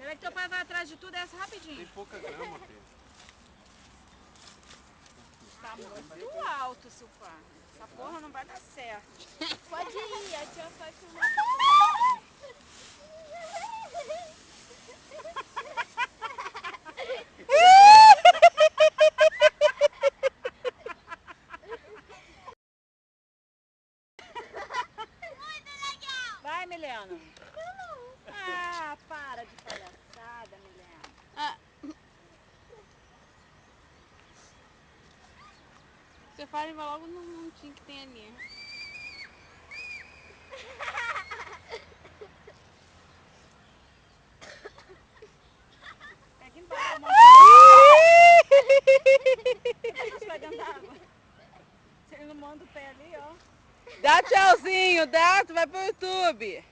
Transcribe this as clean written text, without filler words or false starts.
Peraí que teu pai vai atrás de tudo, desce rapidinho. Tem pouca grama, filho. Tá muito alto, Silvana. Essa porra não vai dar certo. Pode ir, a tia vai filmar. Vai, Milena. Ah, para de palhaçada, Milena. Ah. Você fala e vai logo num montinho que tem ali. Pega embaixo, amor. Você vai dentro da água. Se ele não manda o pé ali, ó. Dá tchauzinho, dá, tu vai pro YouTube.